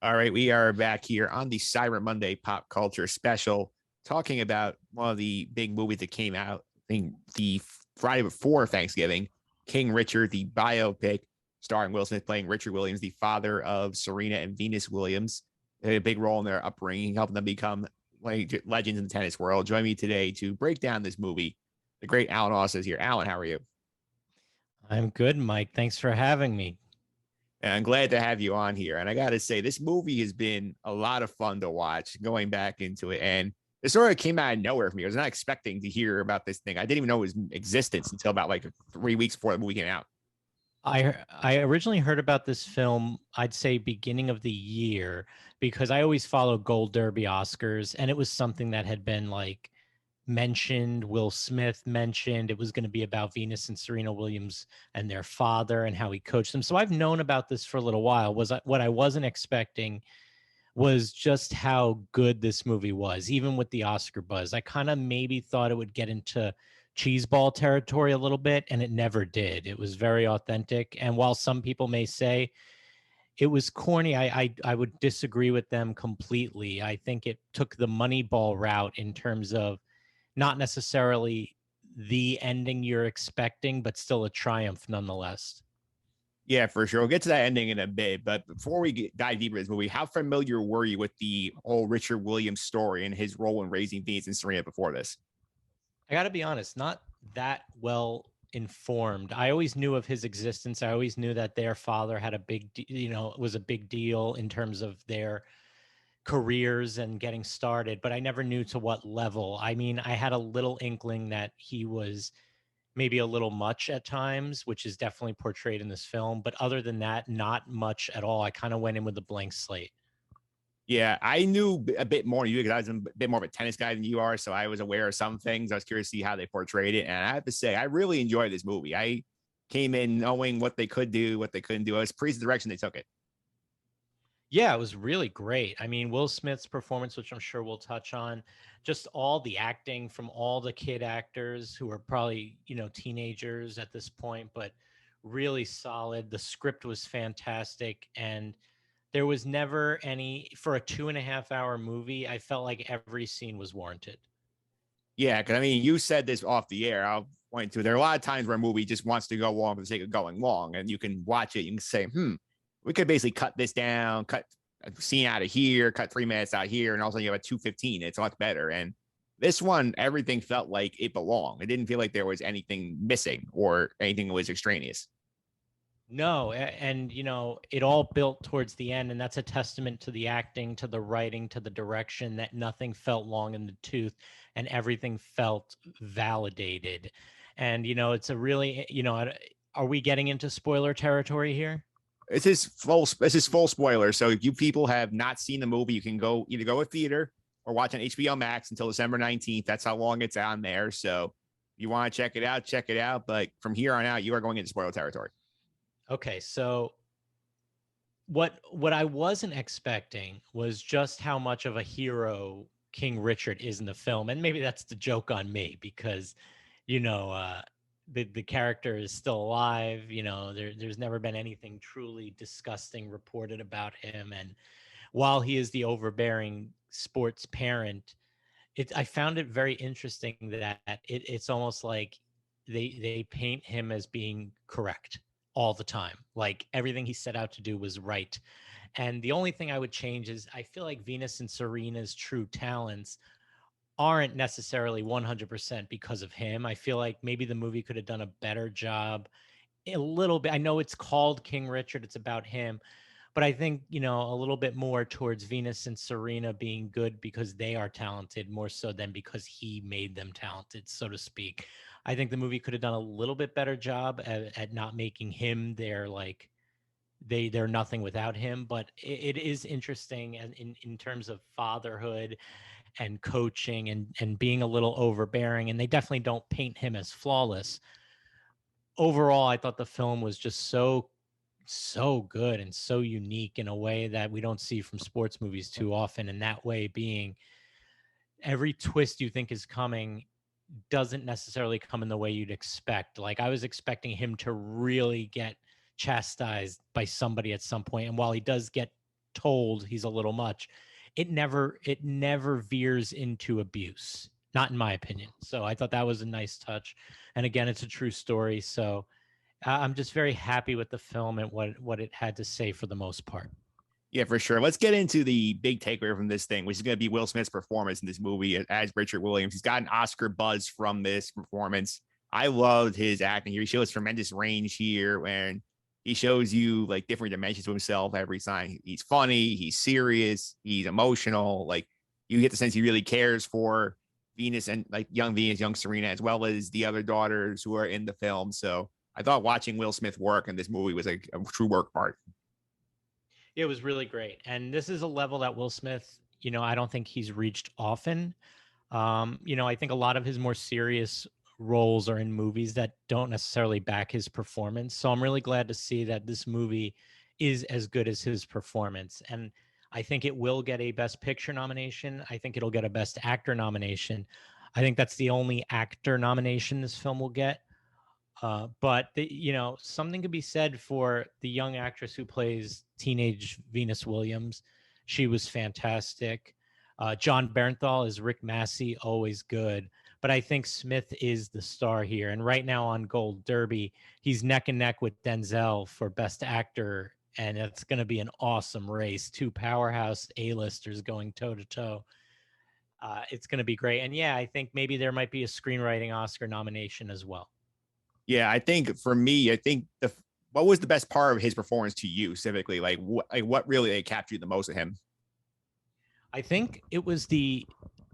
All right, we are back here on the Cyber Monday Pop Culture Special, talking about one of the big movies that came out, I think the Friday before Thanksgiving, King Richard, the biopic, starring Will Smith playing Richard Williams, the father of Serena and Venus Williams. They had a big role in their upbringing, helping them become legends in the tennis world. Join me today to break down this movie. The great Alan Ross is here. Alan, how are you? I'm good, Mike. Thanks for having me. And I'm glad to have you on here. And I got to say, this movie has been a lot of fun to watch going back into it. And it sort of came out of nowhere for me. I was not expecting to hear about this thing. I didn't even know it was existence until about like 3 weeks before the movie came out. I originally heard about this film, I'd say beginning of the year, because I always follow Gold Derby Oscars, and it was something that had been like mentioned. Will Smith mentioned it was going to be about Venus and Serena Williams and their father and how he coached them. So I've known about this for a little while. What I wasn't expecting was just how good this movie was, even with the Oscar buzz. I kind of maybe thought it would get into cheeseball territory a little bit, and it never did. It was very authentic. And while some people may say it was corny, I would disagree with them completely. I think it took the Moneyball route in terms of not necessarily the ending you're expecting, but still a triumph nonetheless. Yeah, for sure. We'll get to that ending in a bit. But before we dive deeper into this movie, how familiar were you with the whole Richard Williams story and his role in raising Venus and Serena before this? I got to be honest, not that well informed. I always knew of his existence. I always knew that their father had a big, was a big deal in terms of their careers and getting started, but I never knew to what level. I mean, I had a little inkling that he was maybe a little much at times, which is definitely portrayed in this film. But other than that, not much at all. I kind of went in with a blank slate. Yeah, I knew a bit more than you because I was a bit more of a tennis guy than you are. So I was aware of some things. I was curious to see how they portrayed it. And I have to say, I really enjoyed this movie. I came in knowing what they could do, what they couldn't do. I was pleased with the direction they took it. Yeah, it was really great. I mean, Will Smith's performance, which I'm sure we'll touch on, just all the acting from all the kid actors who are probably, teenagers at this point, but really solid. The script was fantastic. And there was never any, for a 2.5 hour movie, I felt like every scene was warranted. Yeah, because I mean, you said this off the air. I'll point to there are a lot of times where a movie just wants to go long for the sake of going long, and you can watch it. You can say, we could basically cut this down, cut a scene out of here, cut 3 minutes out here, and also you have a 2:15. It's a lot better. And this one, everything felt like it belonged. It didn't feel like there was anything missing or anything that was extraneous. No, and it all built towards the end, and that's a testament to the acting, to the writing, to the direction, that nothing felt long in the tooth and everything felt validated. And it's a really, are we getting into spoiler territory here? This is full spoiler. So if you people have not seen the movie, you can go either go to theater or watch on HBO Max until December 19th. That's how long it's on there. So if you want to check it out, check it out. But from here on out, you are going into spoiler territory. Okay, so what I wasn't expecting was just how much of a hero King Richard is in the film, and maybe that's the joke on me because, you know, uh, the character is still alive. There's never been anything truly disgusting reported about him, and while he is the overbearing sports parent, I found it very interesting that it's almost like they paint him as being correct all the time. Like everything he set out to do was right. And the only thing I would change is I feel like Venus and Serena's true talents aren't necessarily 100% because of him. I feel like maybe the movie could have done a better job a little bit. I know it's called King Richard, it's about him, but I think, a little bit more towards Venus and Serena being good because they are talented more so than because he made them talented, so to speak. I think the movie could have done a little bit better job at not making him their like they're nothing without him. But it is interesting and in terms of fatherhood and coaching and being a little overbearing, and they definitely don't paint him as flawless. Overall, I thought the film was just so good and so unique in a way that we don't see from sports movies too often. And that way being every twist you think is coming doesn't necessarily come in the way you'd expect. Like I was expecting him to really get chastised by somebody at some point. And while he does get told he's a little much, it never veers into abuse, not in my opinion. So I thought that was a nice touch. And again, it's a true story. So I'm just very happy with the film and what it had to say for the most part. Yeah, for sure. Let's get into the big takeaway from this thing, which is going to be Will Smith's performance in this movie as Richard Williams. He's got an Oscar buzz from this performance. I loved his acting here. He shows tremendous range here when he shows you like different dimensions of himself every time. He's funny, he's serious, he's emotional. Like you get the sense he really cares for Venus and like young Venus, young Serena, as well as the other daughters who are in the film. So I thought watching Will Smith work in this movie was like a true work of art. It was really great. And this is a level that Will Smith, I don't think he's reached often. I think a lot of his more serious roles are in movies that don't necessarily back his performance. So I'm really glad to see that this movie is as good as his performance. And I think it will get a Best Picture nomination. I think it'll get a Best Actor nomination. I think that's the only actor nomination this film will get. But something could be said for the young actress who plays teenage Venus Williams. She was fantastic. John Bernthal is Rick Massey, always good. But I think Smith is the star here. And right now on Gold Derby, he's neck and neck with Denzel for Best Actor. And it's going to be an awesome race. Two powerhouse A-listers going toe to toe. It's going to be great. And yeah, I think maybe there might be a screenwriting Oscar nomination as well. Yeah, I think for me, I think what was the best part of his performance to you specifically? Like what really captured the most of him? I think it was the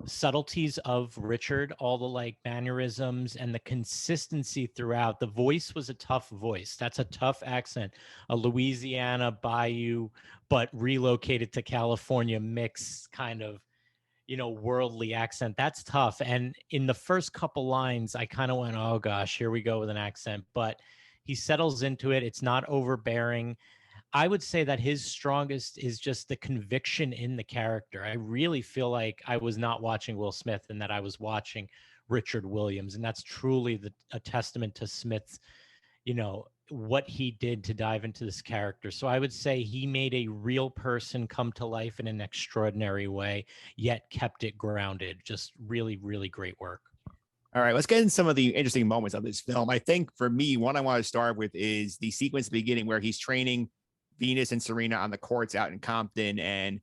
subtleties of Richard, all the like mannerisms and the consistency throughout. The voice was a tough voice. That's a tough accent. A Louisiana Bayou, but relocated to California mix kind of, worldly accent. That's tough. And in the first couple lines, I kind of went, oh gosh, here we go with an accent. But he settles into it. It's not overbearing. I would say that his strongest is just the conviction in the character. I really feel like I was not watching Will Smith and that I was watching Richard Williams. And that's truly a testament to Smith's, what he did to dive into this character. So I would say he made a real person come to life in an extraordinary way, yet kept it grounded. Just really, really great work. All right, let's get in some of the interesting moments of this film. I think for me, one I want to start with is the sequence at the beginning where he's training Venus and Serena on the courts out in Compton, and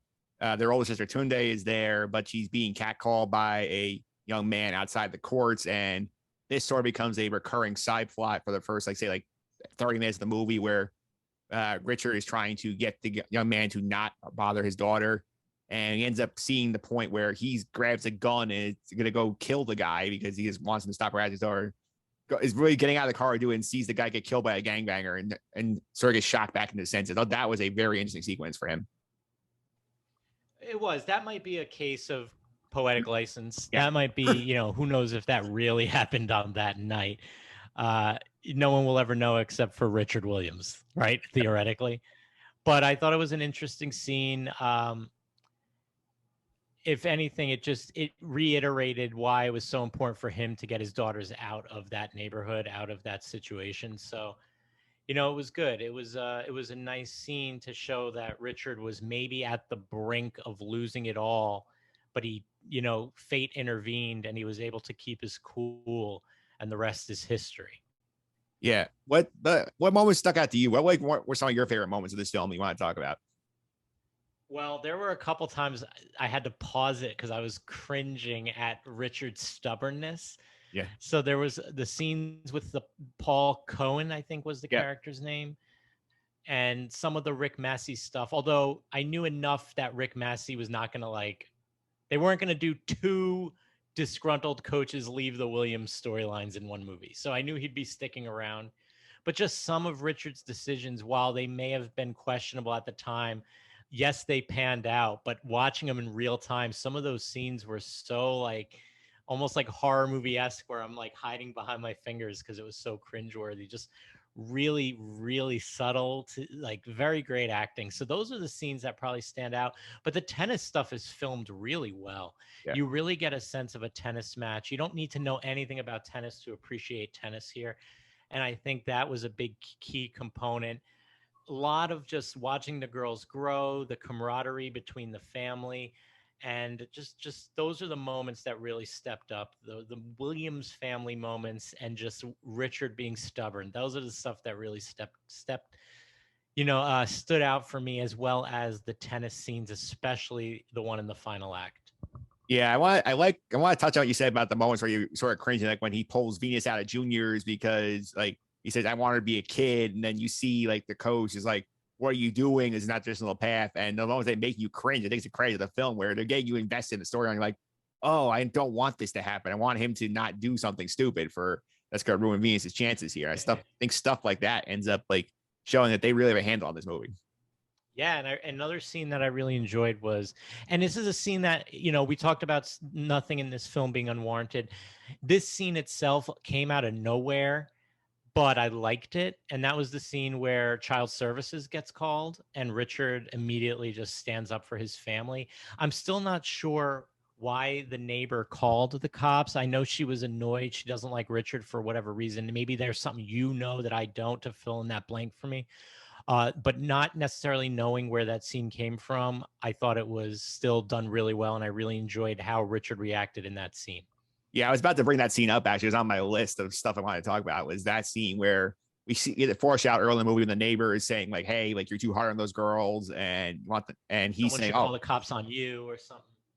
their older sister Tunde is there, but she's being catcalled by a young man outside the courts, and this sort of becomes a recurring side plot for the first, like 30 minutes of the movie, where Richard is trying to get the young man to not bother his daughter, and he ends up seeing the point where he grabs a gun and is going to go kill the guy because he just wants him to stop harassing his daughter. Is really getting out of the car and sees the guy get killed by a gangbanger and sort of gets shocked back into senses. I thought that was a very interesting sequence for him. It was. That might be a case of poetic license. Yeah. That might be, who knows if that really happened on that night. No one will ever know except for Richard Williams, right? Theoretically. But I thought it was an interesting scene. If anything, it reiterated why it was so important for him to get his daughters out of that neighborhood, out of that situation. So, it was good. It was a nice scene to show that Richard was maybe at the brink of losing it all, but he, fate intervened and he was able to keep his cool, and the rest is history. Yeah. What moments stuck out to you? What were some of your favorite moments of this film you want to talk about? Well, there were a couple times I had to pause it because I was cringing at Richard's stubbornness. Yeah. So there was the scenes with the Paul Cohen, I think was the character's name, and some of the Rick Massey stuff. Although I knew enough that Rick Massey was not going to they weren't going to do two disgruntled coaches leave the Williams storylines in one movie. So I knew he'd be sticking around. But just some of Richard's decisions, while they may have been questionable at the time, yes, they panned out, but watching them in real time, some of those scenes were so almost like horror movie-esque, where I'm hiding behind my fingers because it was so cringeworthy. Just really, really subtle to very great acting. So those are the scenes that probably stand out. But the tennis stuff is filmed really well. Yeah. You really get a sense of a tennis match. You don't need to know anything about tennis to appreciate tennis here. And I think that was a big key component. lot of just watching the girls grow, the camaraderie between the family, and just those are the moments that really stepped up. The Williams family moments, and just Richard being stubborn. Those are the stuff that really stepped stood out for me, as well as the tennis scenes, especially the one in the final act. Yeah, I want to touch on what you said about the moments where you sort of cringing, like when he pulls Venus out of juniors because like he says, I want her to be a kid. And then you see like the coach is like, what are you doing? It's not traditional path. And the moments they make you cringe, I think it's a crazy of the film where they're getting you invested in the story. And you're like, oh, I don't want this to happen. I want him to not do something stupid that's going to ruin Venus's chances here. I think stuff like that ends up like showing that they really have a handle on this movie. Yeah, and another scene that I really enjoyed was, and this is a scene that, we talked about nothing in this film being unwarranted. This scene itself came out of nowhere, but I liked it. And that was the scene where Child Services gets called and Richard immediately just stands up for his family. I'm still not sure why the neighbor called the cops. I know she was annoyed. She doesn't like Richard for whatever reason. Maybe there's something that I don't, to fill in that blank for me. But not necessarily knowing where that scene came from, I thought it was still done really well, and I really enjoyed how Richard reacted in that scene. Yeah, I was about to bring that scene up. Actually, it was on my list of stuff I wanted to talk about. Was that scene where we see the foreshadow early in the movie when the neighbor is saying like, "Hey, like you're too hard on those girls," and he's saying, "Call the cops on you" or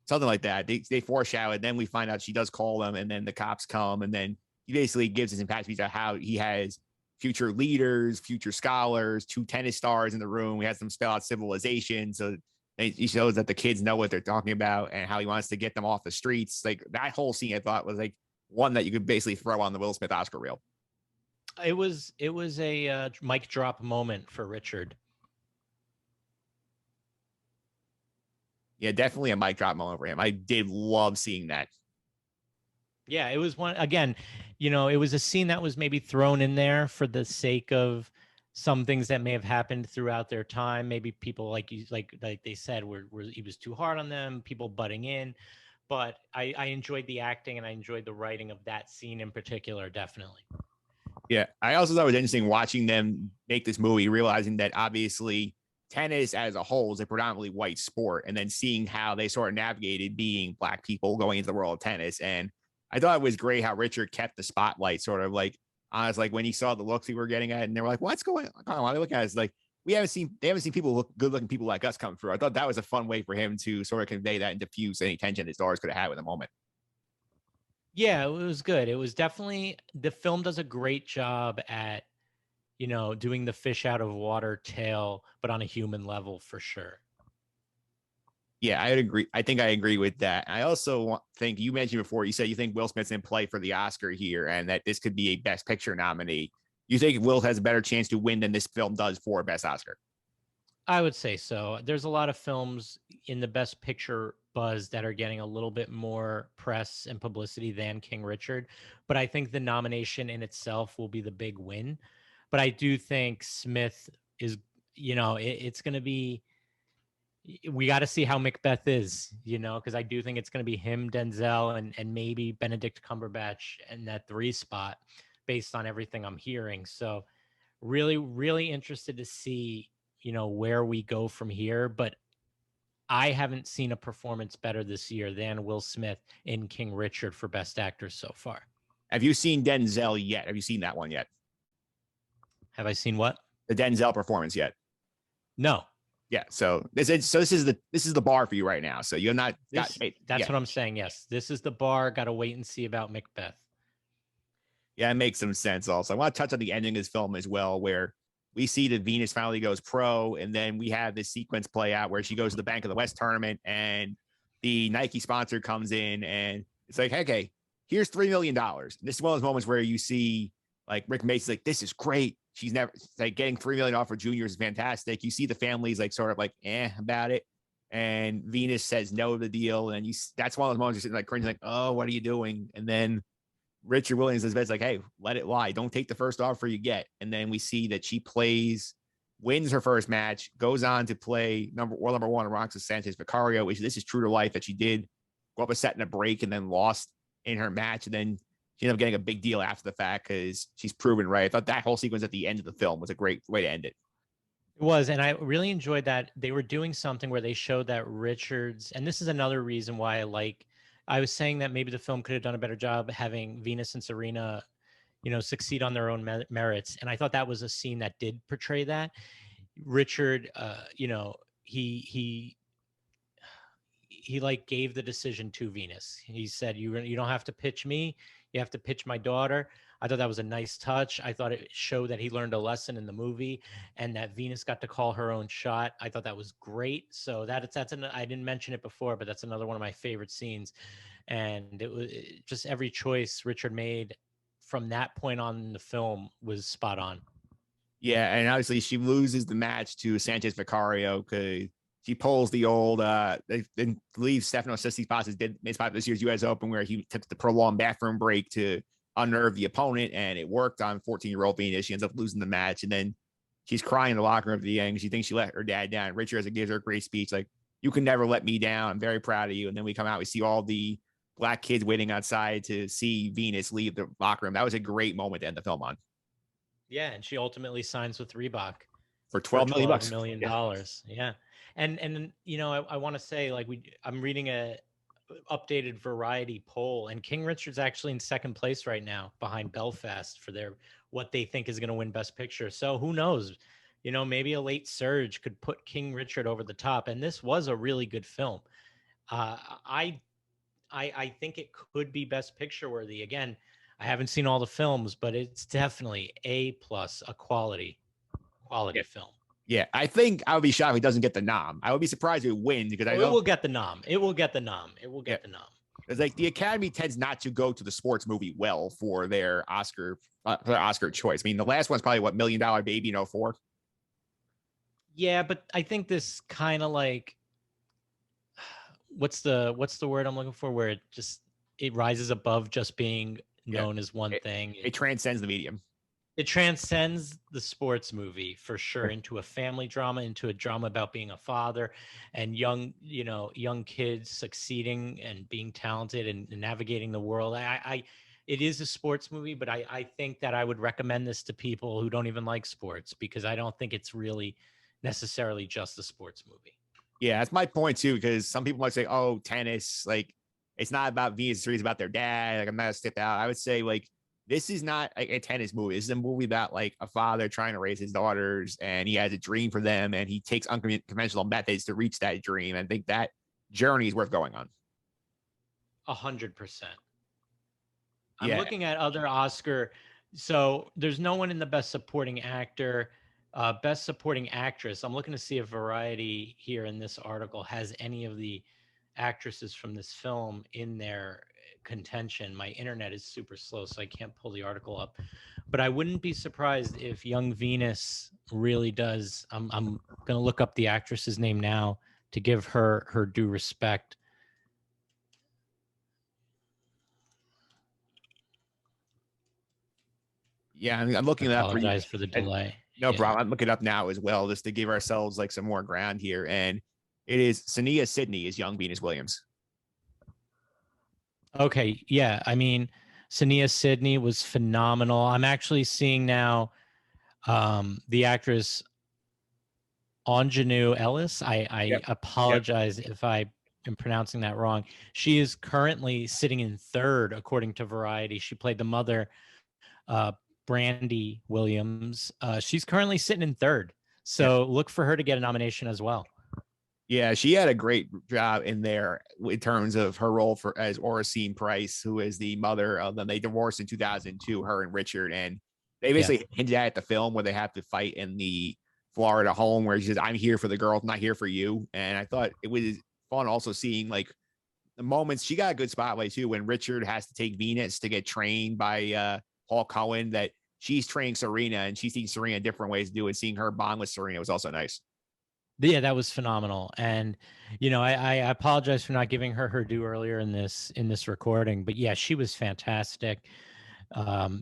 something like that. They foreshadow it. Then we find out she does call them, and then the cops come, and then he basically gives his impact speech on how he has future leaders, future scholars, 2 tennis stars in the room. We have them spell out civilization. So he shows that the kids know what they're talking about and how he wants to get them off the streets. Like that whole scene, I thought was like one that you could basically throw on the Will Smith Oscar reel. It was a mic drop moment for Richard. Yeah, definitely a mic drop moment for him. I did love seeing that. Yeah, it was one, again, it was a scene that was maybe thrown in there for the sake of some things that may have happened throughout their time. Maybe people like they said he was too hard on them, people butting in. But I enjoyed the acting and I enjoyed the writing of that scene in particular, definitely. Yeah, I also thought it was interesting watching them make this movie, realizing that obviously tennis as a whole is a predominantly white sport, and then seeing how they sort of navigated being Black people going into the world of tennis. And I thought it was great how Richard kept the spotlight sort of like on us, like when he saw the looks we were getting at, and they were like, "What's going on?" Why they look at us like they haven't seen people good looking people like us come through. I thought that was a fun way for him to sort of convey that and diffuse any tension his daughters could have had in the moment. Yeah, it was good. It was definitely, the film does a great job at, doing the fish out of water tale, but on a human level for sure. Yeah, I would agree. I think I agree with that. I also think you mentioned before, you said you think Will Smith's in play for the Oscar here and that this could be a Best Picture nominee. You think Will has a better chance to win than this film does for Best Oscar? I would say so. There's a lot of films in the Best Picture buzz that are getting a little bit more press and publicity than King Richard, but I think the nomination in itself will be the big win. But I do think Smith is, it's going to be, we got to see how Macbeth is, because I do think it's going to be him, Denzel, and maybe Benedict Cumberbatch in that 3 spot based on everything I'm hearing. So really, really interested to see, where we go from here. But I haven't seen a performance better this year than Will Smith in King Richard for Best Actor so far. Have you seen Denzel yet? Have you seen that one yet? Have I seen what? The Denzel performance yet? No. Yeah. So this is the bar for you right now. So you're not. That's what I'm saying. Yes, this is the bar. Got to wait and see about Macbeth. Yeah, it makes some sense. Also, I want to touch on the ending of this film as well, where we see that Venus finally goes pro, and then we have this sequence play out where she goes to the Bank of the West tournament, and the Nike sponsor comes in, and it's like, okay, here's $3 million. This is one of those moments where you see like Rick Mason's like, this is great. She's never like getting $3 million off for juniors is fantastic. You see the families like sort of like about it, and Venus says no to the deal, and that's one of those moments you're sitting like cringing, like, oh, what are you doing? And then Richard Williams is like, hey, let it lie. Don't take the first offer you get. And then we see that she wins her first match, goes on to play world number 1, Roxas Sanchez Vicario, which this is true to life that she did go up a set in a break and then lost in her match. And then she ended up getting a big deal after the fact because she's proven right. I thought that whole sequence at the end of the film was a great way to end it. It was, and I really enjoyed that they were doing something where they showed that Richards, and this is another reason why I was saying that maybe the film could have done a better job having Venus and Serena, succeed on their own merits. And I thought that was a scene that did portray that. Richard, he like gave the decision to Venus. He said, you don't have to pitch me. You have to pitch my daughter. I thought that was a nice touch. I thought it showed that he learned a lesson in the movie and that Venus got to call her own shot. I thought that was great. So I didn't mention it before, but that's another one of my favorite scenes. And just every choice Richard made from that point on in the film was spot on. Yeah, and obviously she loses the match to Sanchez Vicario because she pulls the old they leave Stefano Tsitsipas did this year's US Open where he took the prolonged bathroom break to unnerve the opponent, and it worked on 14-year-old Venus. She ends up losing the match, and then she's crying in the locker room at the end. She thinks she let her dad down. Richard as it gives her a great speech like, "You can never let me down. I'm very proud of you." And then we come out, we see all the black kids waiting outside to see Venus leave the locker room. That was a great moment to end the film on. Yeah, and she ultimately signs with Reebok for $12 million. Yeah. And I want to say, like, I'm reading a updated Variety poll, and King Richard's actually in second place right now behind Belfast for what they think is going to win Best Picture. So who knows? Maybe a late surge could put King Richard over the top. And this was a really good film. I think it could be Best Picture worthy. Again, I haven't seen all the films, but it's definitely A+, a quality film. Yeah, I think I would be shocked if it doesn't get the nom. I would be surprised if it wins because I know it will get the nom. It will get the nom. It's like the Academy tends not to go to the sports movie well for their Oscar choice. I mean, the last one's probably what, $1 Million Baby in 2004. Yeah, but I think this kind of like, what's the word I'm looking for? Where it rises above just being known as one thing. It transcends the medium. It transcends the sports movie for sure into a family drama, into a drama about being a father and young kids succeeding and being talented and navigating the world. It is a sports movie, but I think that I would recommend this to people who don't even like sports because I don't think it's really necessarily just a sports movie. Yeah, that's my point too, because some people might say, oh, tennis, like it's not about Venus, it's about their dad. Like I'm not a step out. I would say like, this is not a tennis movie. This is a movie about like a father trying to raise his daughters and he has a dream for them and he takes unconventional methods to reach that dream. I think that journey is worth going on. 100%. I'm looking at other Oscar. So there's no one in the Best Supporting Actor, Best Supporting Actress. I'm looking to see if Variety here in this article has any of the actresses from this film in their contention. My internet is super slow, so I can't pull the article up. But I wouldn't be surprised if young Venus really does. I'm going to look up the actress's name now to give her due respect. Yeah, I'm looking it up. Apologize for the delay. No problem. I'm looking it up now as well, just to give ourselves like some more ground here. And it is Sania Sidney is young Venus Williams. Okay, yeah. I mean, Sania Sidney was phenomenal. I'm actually seeing now the actress Anjanou Ellis. I apologize if I am pronouncing that wrong. She is currently sitting in third, according to Variety. She played the mother, Brandy Williams. She's currently sitting in third. So look for her to get a nomination as well. Yeah, she had a great job in there in terms of her role as Oracene Price, who is the mother of them. They divorced in 2002, her and Richard, and they basically hinted at the film where they have to fight in the Florida home where she says, "I'm here for the girls, not here for you." And I thought it was fun also seeing like the moments. She got a good spotlight too when Richard has to take Venus to get trained by Paul Cohen, that she's training Serena and she's teaching Serena different ways to do it. Seeing her bond with Serena was also nice. Yeah, that was phenomenal. And, I apologize for not giving her due earlier in this recording, but yeah, she was fantastic.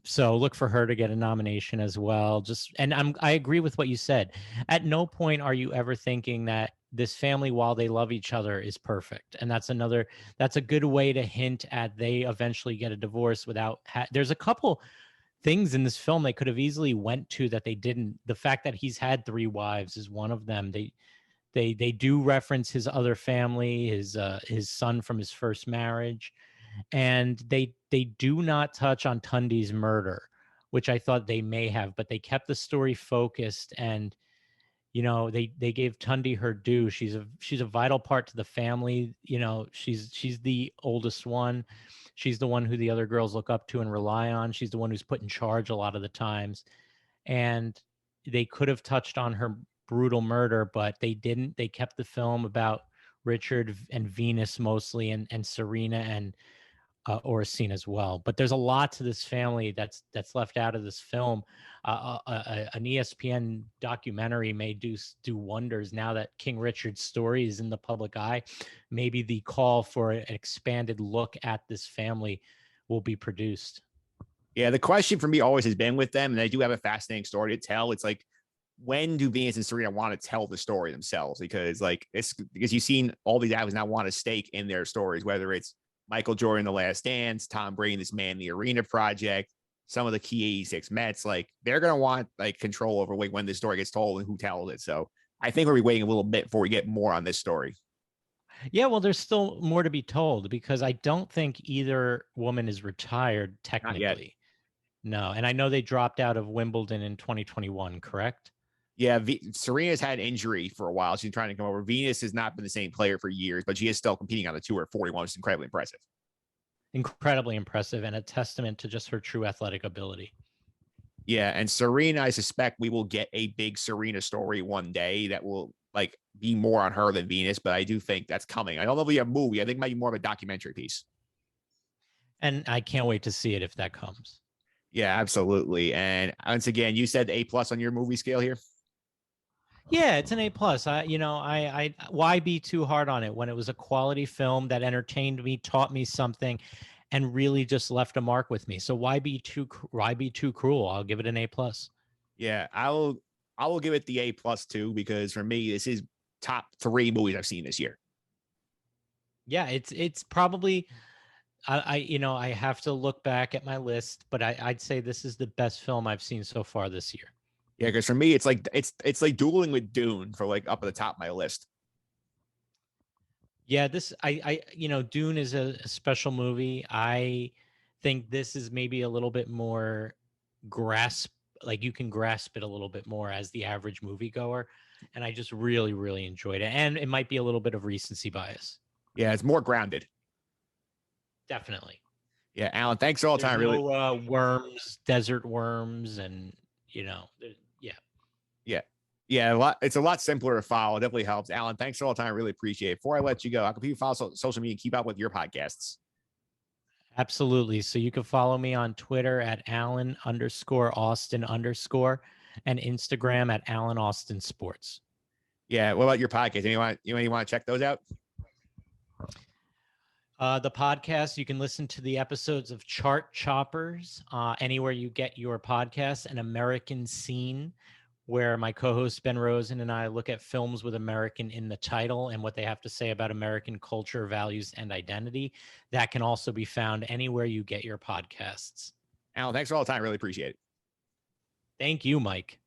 So look for her to get a nomination as well. I agree with what you said. At no point are you ever thinking that this family, while they love each other, is perfect. And that's a good way to hint at they eventually get a divorce without, there's a couple things in this film they could have easily went to that they didn't. The fact that he's had 3 wives is one of them. They do reference his other family, his son from his first marriage, and they do not touch on Tunde's murder, which I thought they may have, but they kept the story focused. And they gave Tunde her due. She's a vital part to the family. She's the oldest one. She's the one who the other girls look up to and rely on. She's the one who's put in charge a lot of the times. And they could have touched on her brutal murder, but they didn't. They kept the film about Richard and Venus mostly, and Serena and Orsine as well. But there's a lot to this family that's left out of this film. An ESPN documentary may do wonders now that King Richard's story is in the public eye. Maybe the call for an expanded look at this family will be produced. Yeah, the question for me always has been with them, and they do have a fascinating story to tell. It's like, when do Venus and Serena want to tell the story themselves? Because you've seen all these athletes now want a stake in their stories, whether it's Michael Jordan, The Last Dance, Tom Brady, this Man in the Arena project, some of the key 86 Mets, they're going to want control over when this story gets told and who tells it. So I think we'll be waiting a little bit before we get more on this story. Yeah, well, there's still more to be told, because I don't think either woman is retired technically. No. And I know they dropped out of Wimbledon in 2021, correct? Yeah, Serena's had injury for a while. She's been trying to come over. Venus has not been the same player for years, but she is still competing on the tour at 41, which is incredibly impressive. Incredibly impressive, and a testament to just her true athletic ability. Yeah, and Serena, I suspect we will get a big Serena story one day that will be more on her than Venus, but I do think that's coming. I don't know if we have a movie. I think it might be more of a documentary piece. And I can't wait to see it if that comes. Yeah, absolutely. And once again, you said A+ on your movie scale here. Yeah, it's an A+. Why be too hard on it when it was a quality film that entertained me, taught me something, and really just left a mark with me? So why be too cruel? I'll give it an A+. Yeah, I will give it the A+ too, because for me, this is top 3 movies I've seen this year. Yeah, it's probably, I have to look back at my list, but I'd say this is the best film I've seen so far this year. Yeah, because for me, it's like dueling with Dune for up at the top of my list. Yeah, Dune is a special movie. I think this is maybe a little bit more you can grasp it a little bit more as the average moviegoer. And I just really, really enjoyed it. And it might be a little bit of recency bias. Yeah, it's more grounded. Definitely. Yeah, Alan, thanks all the time. Really, worms, desert worms, and yeah. It's a lot simpler to follow. It definitely helps. Alan, thanks all the time. I really appreciate it. Before I let you go, how can people follow social media and keep up with your podcasts? Absolutely. So you can follow me on Twitter at Alan_Austin_ and Instagram at Alan Austin Sports. Yeah. What about your podcast? You want to check those out? The podcast, you can listen to the episodes of Chart Choppers anywhere you get your podcasts, and American Scene, where my co-host Ben Rosen and I look at films with American in the title and what they have to say about American culture, values, and identity. That can also be found anywhere you get your podcasts. Alan, thanks for all the time. Really appreciate it. Thank you, Mike.